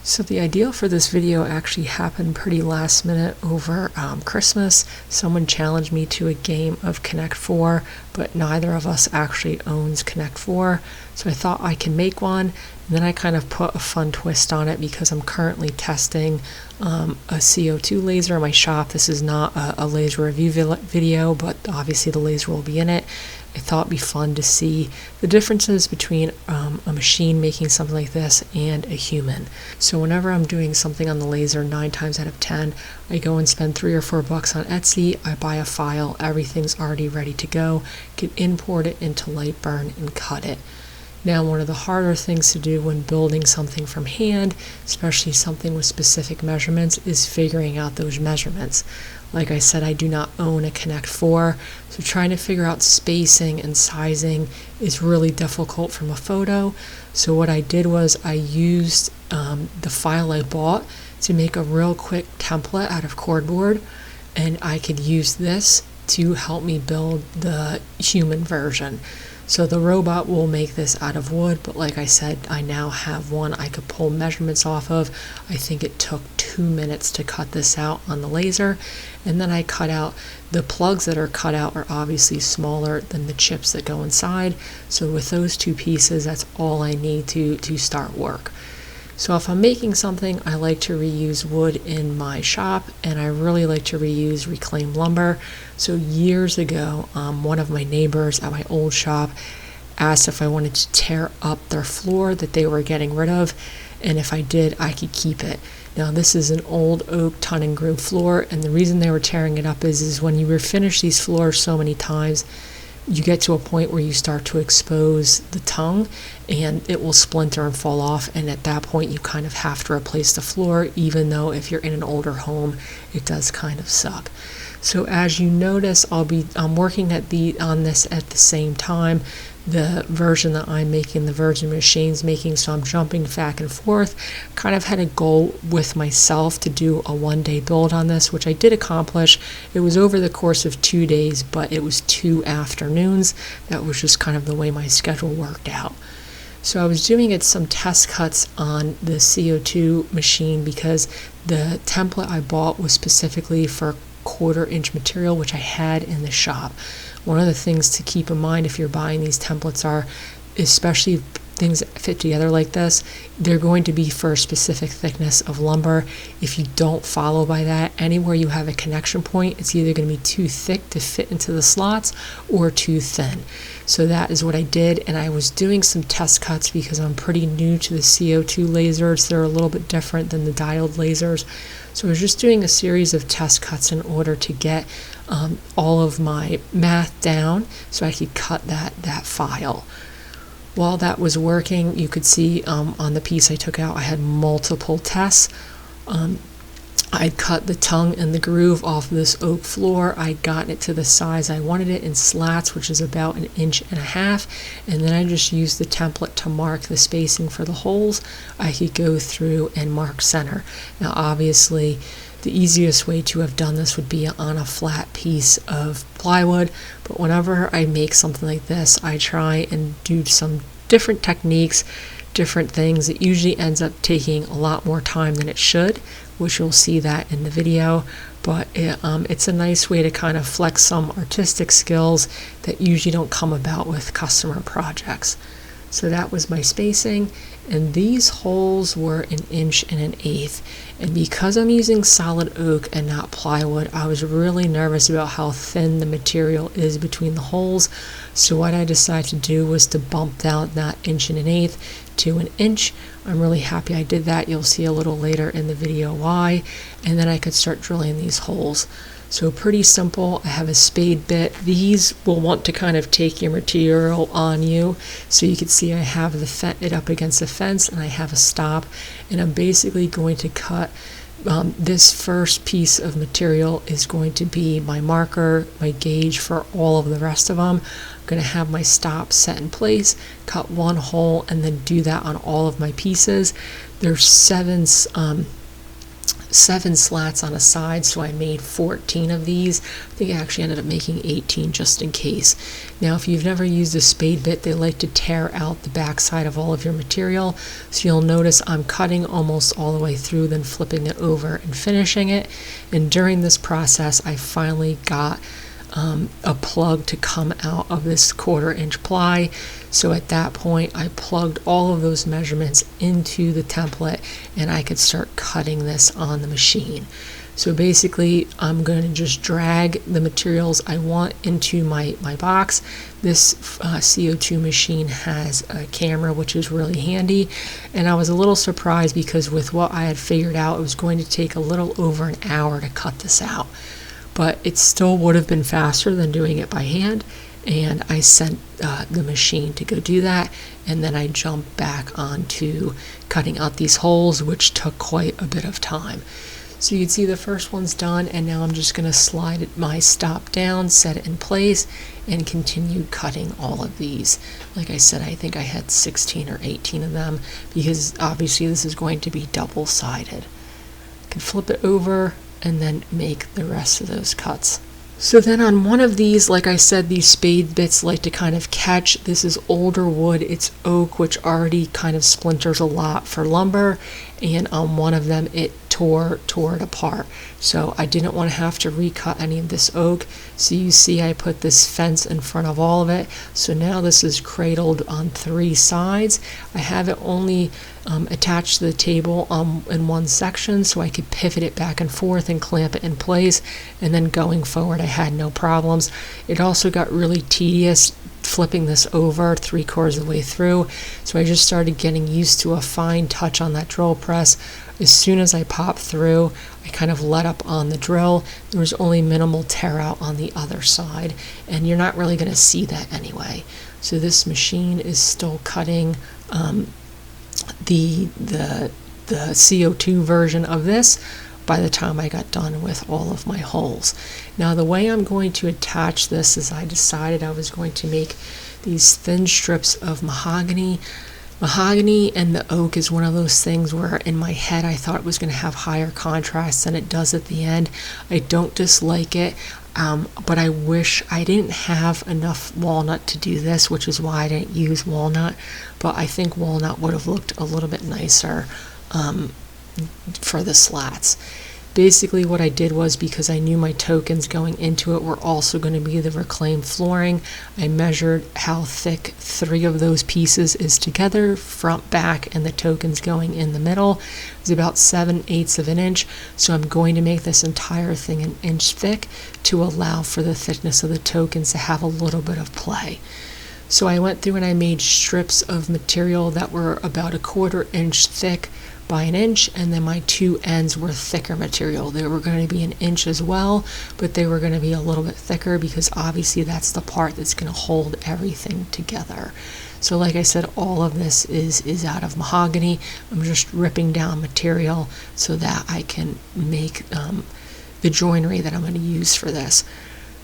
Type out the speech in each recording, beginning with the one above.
So the idea for this video actually happened pretty last minute over Christmas. Someone challenged me to a game of Connect 4, but neither of us actually owns Connect 4. So I thought I can make one, and then I kind of put a fun twist on it because I'm currently testing a CO2 laser in my shop. This is not a laser review video, but obviously the laser will be in it. I thought it'd be fun to see the differences between a machine making something like this and a human. So whenever I'm doing something on the laser, 9 times out of 10, I go and spend $3 or $4 on Etsy. I buy a file, everything's already ready to go, can import it into Lightburn and cut it. Now, one of the harder things to do when building something from hand, especially something with specific measurements, is figuring out those measurements. Like I said, I do not own a Connect 4, so trying to figure out spacing and sizing is really difficult from a photo. So what I did was I used the file I bought to make a real quick template out of cardboard, and I could use this to help me build the human version. So the robot will make this out of wood, but like I said, I now have one I could pull measurements off of. I think it took 2 minutes to cut this out on the laser, and then I cut out the plugs that are cut out are obviously smaller than the chips that go inside. So with those 2 pieces, that's all I need to start work. So if I'm making something, I like to reuse wood in my shop, and I really like to reuse reclaimed lumber. So years ago, one of my neighbors at my old shop asked if I wanted to tear up their floor that they were getting rid of, and if I did, I could keep it. Now this is an old oak ton and groove floor, and the reason they were tearing it up is when you refinish these floors so many times, you get to a point where you start to expose the tongue and it will splinter and fall off, and at that point you kind of have to replace the floor, even though if you're in an older home it does kind of suck. So as you notice, I'm working on this at the same time. The version that I'm making, the version machine's making, so I'm jumping back and forth. Kind of had a goal with myself to do a 1-day build on this, which I did accomplish. It was over the course of 2 days, but it was 2 afternoons. That was just kind of the way my schedule worked out. So I was doing some test cuts on the CO2 machine because the template I bought was specifically for 1/4 inch material, which I had in the shop. One of the things to keep in mind if you're buying these templates are, especially things that fit together like this, they're going to be for a specific thickness of lumber. If you don't follow by that, anywhere you have a connection point, it's either going to be too thick to fit into the slots or too thin. So that is what I did, and I was doing some test cuts because I'm pretty new to the CO2 lasers. They're a little bit different than the diode lasers. So I was just doing a series of test cuts in order to get all of my math down so I could cut that file. While that was working, you could see on the piece I took out, I had multiple tests. I'd cut the tongue and the groove off this oak floor. I'd gotten it to the size I wanted it in slats, which is about 1.5 inches, and then I just used the template to mark the spacing for the holes. I could go through and mark center. Now obviously the easiest way to have done this would be on a flat piece of plywood, but whenever I make something like this, I try and do some different techniques, different things. It usually ends up taking a lot more time than it should, which you'll see that in the video, but it's a nice way to kind of flex some artistic skills that usually don't come about with customer projects. So that was my spacing, and these holes were 1 1/8 inches. And because I'm using solid oak and not plywood, I was really nervous about how thin the material is between the holes. So what I decided to do was to bump down that 1 1/8 inches to 1 inch. I'm really happy I did that. You'll see a little later in the video why. And then I could start drilling these holes. So pretty simple. I have a spade bit. These will want to kind of take your material on you. So you can see I have it up against the fence, and I have a stop. And I'm basically going to cut this first piece of material is going to be my marker, my gauge for all of the rest of them. I'm going to have my stop set in place, cut 1 hole, and then do that on all of my pieces. There's 7 7 slats on a side, so I made 14 of these. I think I actually ended up making 18 just in case. Now, if you've never used a spade bit, they like to tear out the backside of all of your material, so you'll notice I'm cutting almost all the way through, then flipping it over and finishing it. And during this process, I finally got a plug to come out of this 1/4 inch ply. So at that point, I plugged all of those measurements into the template, and I could start cutting this on the machine. So basically, I'm going to just drag the materials I want into my box. This CO2 machine has a camera, which is really handy, and I was a little surprised because with what I had figured out, it was going to take a little over an hour to cut this out. But it still would have been faster than doing it by hand, and I sent the machine to go do that, and then I jumped back onto cutting out these holes, which took quite a bit of time. So you can see the first one's done, and now I'm just going to slide my stop down, set it in place, and continue cutting all of these. Like I said, I think I had 16 or 18 of them, because obviously this is going to be double-sided. I can flip it over and then make the rest of those cuts. So then on one of these, like I said, these spade bits like to kind of catch. This is older wood, it's oak, which already kind of splinters a lot for lumber, and on one of them it tore it apart. So I didn't want to have to recut any of this oak. So you see I put this fence in front of all of it. So now this is cradled on 3 sides. I have it only attached to the table in one section, so I could pivot it back and forth and clamp it in place, and then going forward I had no problems. It also got really tedious flipping this over 3/4 of the way through, so I just started getting used to a fine touch on that drill press. As soon as I popped through, I kind of let up on the drill. There was only minimal tear out on the other side, and you're not really going to see that anyway. So this machine is still cutting the CO2 version of this by the time I got done with all of my holes. Now the way I'm going to attach this is I decided I was going to make these thin strips of mahogany. Mahogany and the oak is one of those things where in my head I thought it was going to have higher contrast than it does at the end. I don't dislike it, but I wish I didn't have enough walnut to do this, which is why I didn't use walnut, but I think walnut would have looked a little bit nicer for the slats. Basically what I did was, because I knew my tokens going into it were also going to be the reclaimed flooring, I measured how thick 3 of those pieces is together, front, back, and the tokens going in the middle. It's about 7/8 of an inch, so I'm going to make this entire thing an inch thick to allow for the thickness of the tokens to have a little bit of play. So I went through and I made strips of material that were about 1/4 inch thick by an inch, and then my 2 ends were thicker material. They were going to be an inch as well, but they were going to be a little bit thicker because obviously that's the part that's going to hold everything together. So like I said, all of this is out of mahogany. I'm just ripping down material so that I can make the joinery that I'm going to use for this.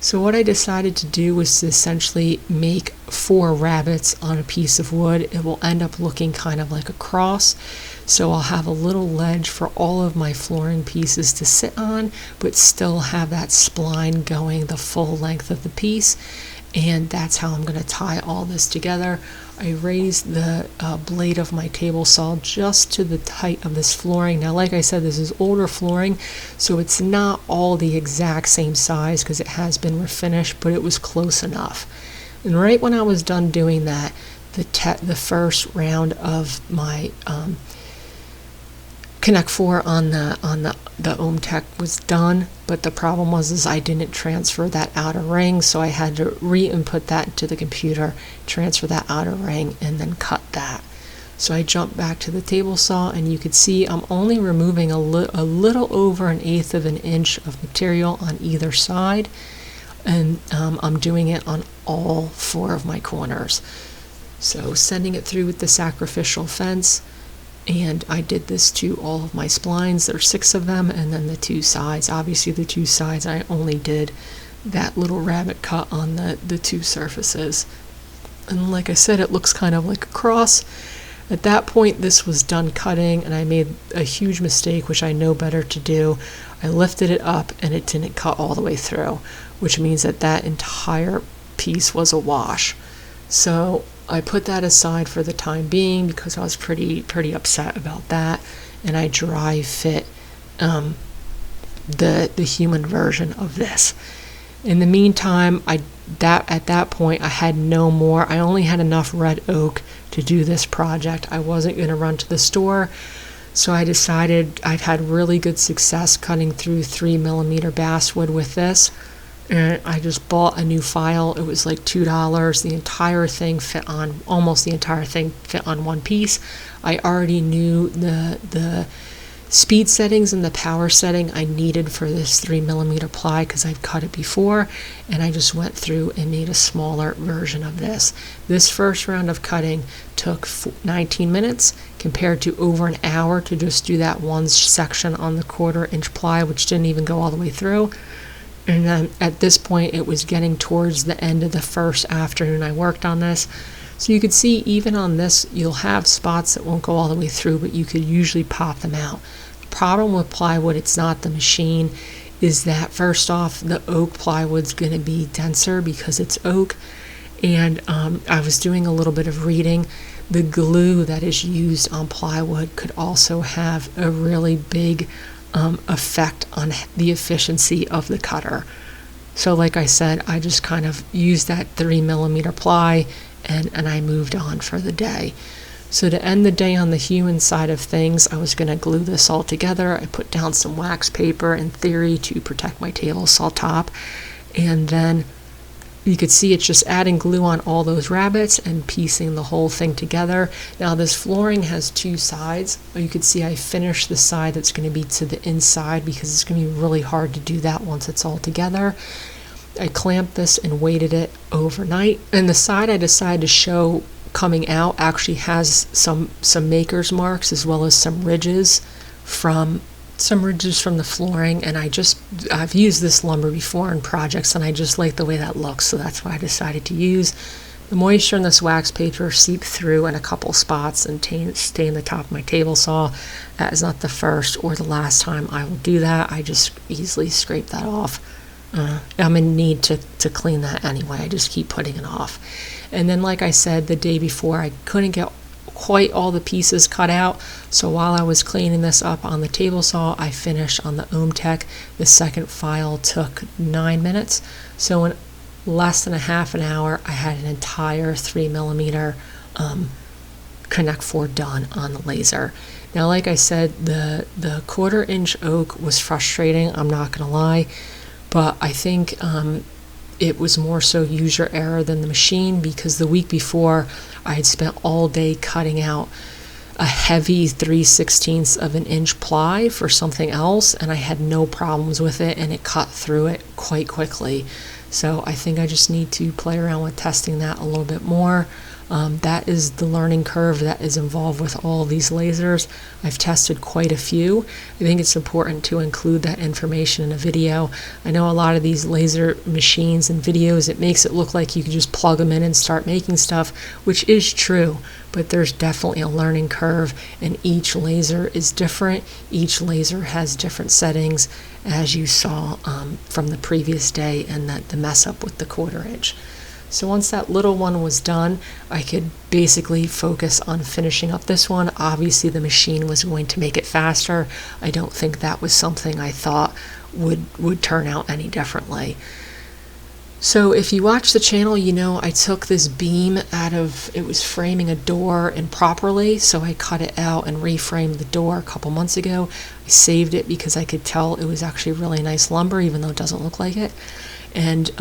So what I decided to do was to essentially make 4 rabbits on a piece of wood. It will end up looking kind of like a cross. So I'll have a little ledge for all of my flooring pieces to sit on, but still have that spline going the full length of the piece. And that's how I'm going to tie all this together. I raised the blade of my table saw just to the height of this flooring. Now, like I said, this is older flooring, so it's not all the exact same size because it has been refinished, but it was close enough. And right when I was done doing that, the first round of my Connect 4 on the Ohm Tech was done, but the problem was I didn't transfer that outer ring, so I had to re-input that into the computer, transfer that outer ring, and then cut that. So I jumped back to the table saw, and you could see I'm only removing a little over 1/8 of an inch of material on either side, and I'm doing it on all 4 of my corners. So sending it through with the sacrificial fence. And I did this to all of my splines. There's 6 of them, and then the 2 sides. Obviously the 2 sides I only did that little rabbit cut on the 2 surfaces. And like I said, it looks kind of like a cross. At that point, this was done cutting, and I made a huge mistake, which I know better to do. I lifted it up, and it didn't cut all the way through, which means that that entire piece was a wash. So I put that aside for the time being because I was pretty upset about that, and I dry fit the human version of this. In the meantime, at that point I had no more. I only had enough red oak to do this project. I wasn't going to run to the store, so I decided I've had really good success cutting through 3mm basswood with this, and I just bought a new file. It was like $2. The entire thing fit on, almost the entire thing fit on one piece. I already knew the speed settings and the power setting I needed for this 3mm ply because I've cut it before, and I just went through and made a smaller version of this. This first round of cutting took 19 minutes compared to over an hour to just do that one section on the 1/4 inch ply, which didn't even go all the way through. And then at this point it was getting towards the end of the first afternoon I worked on this. So you could see even on this you'll have spots that won't go all the way through, but you could usually pop them out. The problem with plywood, it's not the machine, is that first off the oak plywood's going to be denser because it's oak, and I was doing a little bit of reading. The glue that is used on plywood could also have a really big effect on the efficiency of the cutter. So like I said, I just kind of used that 3mm ply and I moved on for the day. So to end the day on the human side of things, I was going to glue this all together. I put down some wax paper in theory to protect my table saw top, and then you could see it's just adding glue on all those rabbets and piecing the whole thing together. Now this flooring has two sides. You could see I finished the side that's going to be to the inside because it's going to be really hard to do that once it's all together. I clamped this and weighted it overnight, and the side I decided to show coming out actually has some maker's marks as well as some ridges from the flooring, and I've used this lumber before in projects and I just like the way that looks, so that's what I decided to use. The moisture in this wax paper seeped through in a couple spots and stained the top of my table saw. That is not the first or the last time I will do that. I just easily scrape that off. I'm in need to clean that anyway. I just keep putting it off. And then like I said, the day before I couldn't get quite all the pieces cut out, so while I was cleaning this up on the table saw, I finished on the OhmTech. The second file took 9 minutes, so in less than a half an hour I had an entire 3mm Connect 4 done on the laser. Now like I said, the 1/4 inch oak was frustrating, I'm not gonna lie, but I think it was more so user error than the machine, because the week before I had spent all day cutting out a heavy 3/16 of an inch ply for something else, and I had no problems with it, and it cut through it quite quickly. So I think I just need to play around with testing that a little bit more. That is the learning curve that is involved with all these lasers. I've tested quite a few. I think it's important to include that information in a video. I know a lot of these laser machines and videos, it makes it look like you can just plug them in and start making stuff, which is true, but there's definitely a learning curve, and each laser is different. Each laser has different settings, as you saw from the previous day, and the mess up with the 1/4 inch. So once that little one was done, I could basically focus on finishing up this one. Obviously the machine was going to make it faster. I don't think that was something I thought would turn out any differently. So if you watch the channel, you know I took this beam out of, it was framing a door improperly, so I cut it out and reframed the door a couple months ago. I saved it because I could tell it was actually really nice lumber, even though it doesn't look like it. And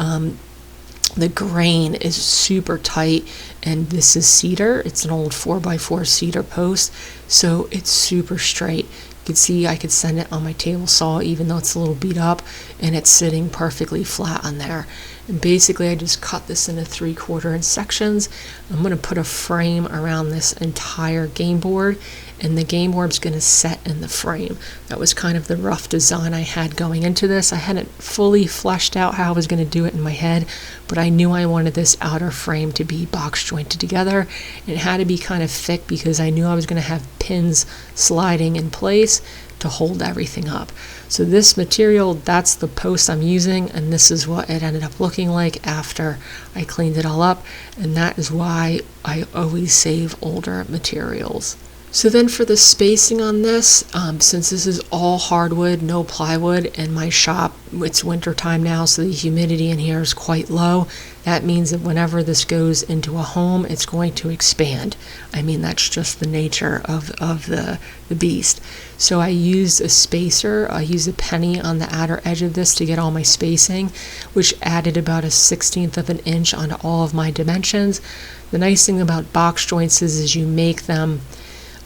the grain is super tight, and this is cedar. It's an old 4x4 cedar post, so it's super straight. You can see I could send it on my table saw even though it's a little beat up, and it's sitting perfectly flat on there. And basically I just cut this into 3/4 inch sections. I'm going to put a frame around this entire game board, and the game board's going to set in the frame. That was kind of the rough design I had going into this. I hadn't fully fleshed out how I was going to do it in my head, but I knew I wanted this outer frame to be box jointed together. It had to be kind of thick because I knew I was going to have pins sliding in place to hold everything up. So this material, that's the post I'm using, and this is what it ended up looking like after I cleaned it all up, and that is why I always save older materials. So then for the spacing on this, since this is all hardwood, no plywood, and my shop, it's winter time now, so the humidity in here is quite low. That means that whenever this goes into a home, it's going to expand. I mean, that's just the nature of the beast. So I used a spacer. I used a penny on the outer edge of this to get all my spacing, which added about a 1/16 of an inch onto all of my dimensions. The nice thing about box joints is you make them,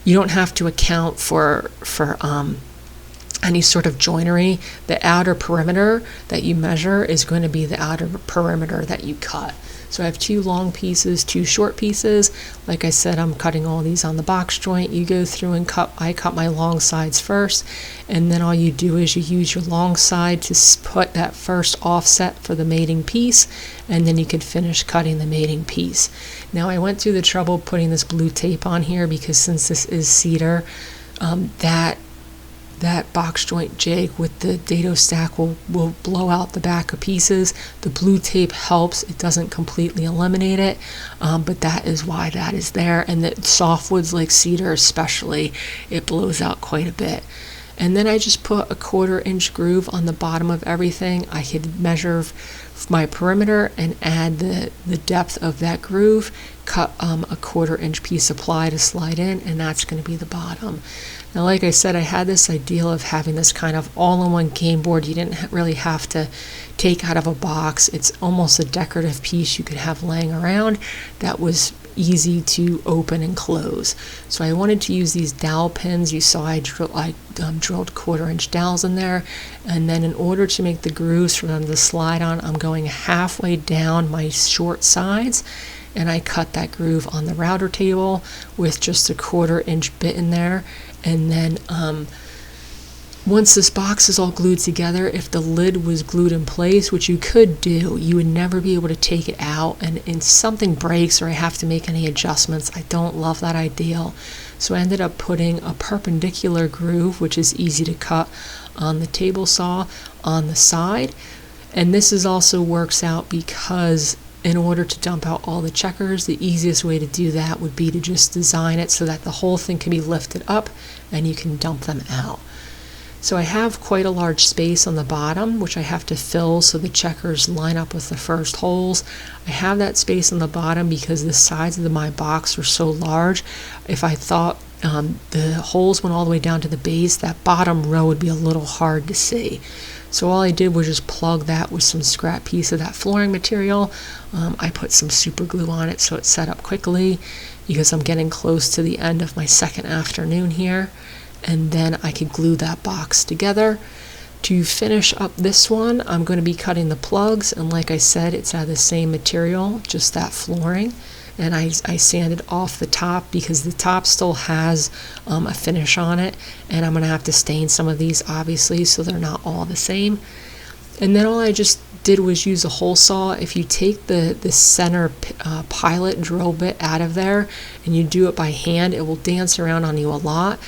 you don't have to account for any sort of joinery. The outer perimeter that you measure is going to be the outer perimeter that you cut. So I have 2 long pieces, 2 short pieces. Like I said, I'm cutting all these on the box joint. You go through and I cut my long sides first, and then all you do is you use your long side to put that first offset for the mating piece, and then you can finish cutting the mating piece. Now I went through the trouble putting this blue tape on here because since this is cedar, that box joint jig with the dado stack will blow out the back of pieces. The blue tape helps. It doesn't completely eliminate it, but that is why that is there. And the softwoods like cedar especially, it blows out quite a bit. And then I just put a 1/4 inch groove on the bottom of everything. I could measure my perimeter and add the depth of that groove, cut a 1/4 inch piece of ply to slide in, and that's going to be the bottom. Now, like I said, I had this idea of having this kind of all-in-one game board. You didn't really have to take out of a box. It's almost a decorative piece you could have laying around that was easy to open and close. So I wanted to use these dowel pins. You saw I drilled 1/4 inch dowels in there, and then in order to make the grooves for them to slide on, I'm going halfway down my short sides, and I cut that groove on the router table with just a 1/4 inch bit in there. And then once this box is all glued together, if the lid was glued in place, which you could do, you would never be able to take it out, and if something breaks or I have to make any adjustments, I don't love that idea. So I ended up putting a perpendicular groove, which is easy to cut on the table saw, on the side. And this is also works out because in order to dump out all the checkers, the easiest way to do that would be to just design it so that the whole thing can be lifted up and you can dump them out. So I have quite a large space on the bottom, which I have to fill so the checkers line up with the first holes. I have that space on the bottom because the sides of my box are so large. If I thought the holes went all the way down to the base, that bottom row would be a little hard to see. So all I did was just plug that with some scrap piece of that flooring material. I put some super glue on it so it set up quickly because I'm getting close to the end of my second afternoon here. And then I could glue that box together. To finish up this one, I'm going to be cutting the plugs, and like I said, it's out of the same material, just that flooring. And I sanded off the top because the top still has a finish on it, and I'm going to have to stain some of these obviously so they're not all the same. And then all I just did was use a hole saw. If you take the center pilot drill bit out of there and you do it by hand, it will dance around on you a lot.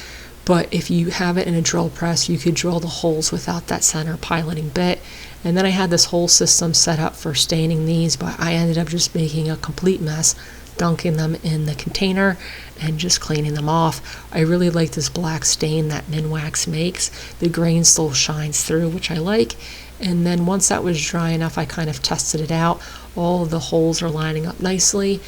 But if you have it in a drill press, you could drill the holes without that center piloting bit. And then I had this whole system set up for staining these, but I ended up just making a complete mess, dunking them in the container and just cleaning them off. I really like this black stain that Minwax makes. The grain still shines through, which I like. And then once that was dry enough, I kind of tested it out. All of the holes are lining up nicely,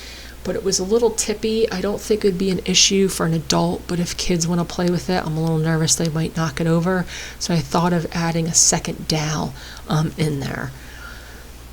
but it was a little tippy. I don't think it would be an issue for an adult, but if kids want to play with it, I'm a little nervous they might knock it over. So I thought of adding a second dowel in there.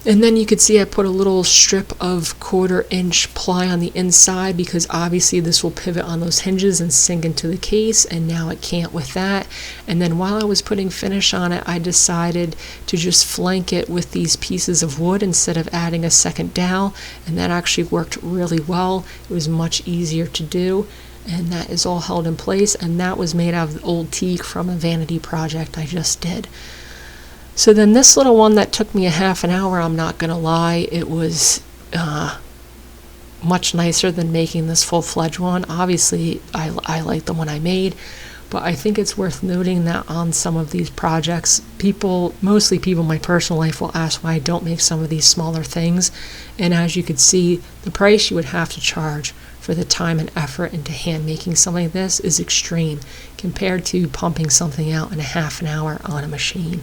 And then you could see I put a little strip of 1/4 inch ply on the inside because obviously this will pivot on those hinges and sink into the case, and now it can't with that. And then while I was putting finish on it, I decided to just flank it with these pieces of wood instead of adding a second dowel, and that actually worked really well. It was much easier to do. and that is all held in place, and that was made out of old teak from a vanity project I just did. So then this little one that took me a half an hour, I'm not gonna lie, it was much nicer than making this full-fledged one. Obviously I like the one I made, but I think it's worth noting that on some of these projects, mostly people in my personal life, will ask why I don't make some of these smaller things. And as you could see, the price you would have to charge for the time and effort into hand making something like this is extreme compared to pumping something out in a half an hour on a machine.